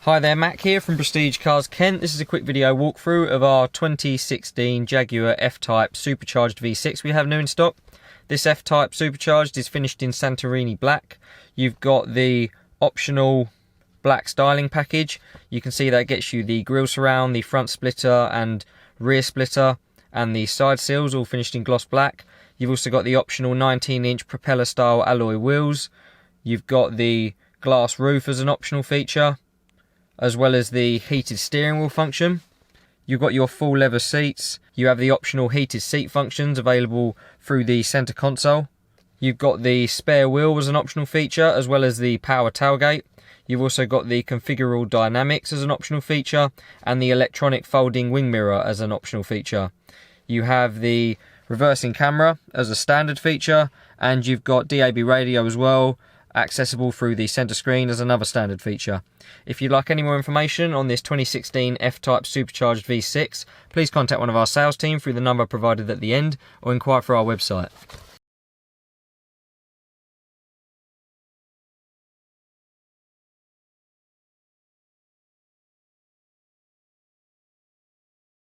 Hi there, Mac here from Prestige Cars Kent. This is a quick video walkthrough of our 2016 Jaguar F-Type Supercharged V6 we have new in stock. This F-Type Supercharged is finished in Santorini black. You've got the optional black styling package. You can see that gets you the grille surround, the front splitter and rear splitter, and the side sills all finished in gloss black. You've also got the optional 19-inch propeller style alloy wheels. You've got the glass roof as an optional feature, as well as the heated steering wheel function. You've got your full leather seats. You have the optional heated seat functions available through the centre console. You've got the spare wheel as an optional feature, as well as the power tailgate. You've also got the Configurable Dynamics as an optional feature, and the electronic folding wing mirror as an optional feature. You have the reversing camera as a standard feature, and you've got DAB radio as well, accessible through the centre screen as another standard feature. If you'd like any more information on this 2016 F-Type Supercharged V6, please contact one of our sales team through the number provided at the end, or inquire through our website.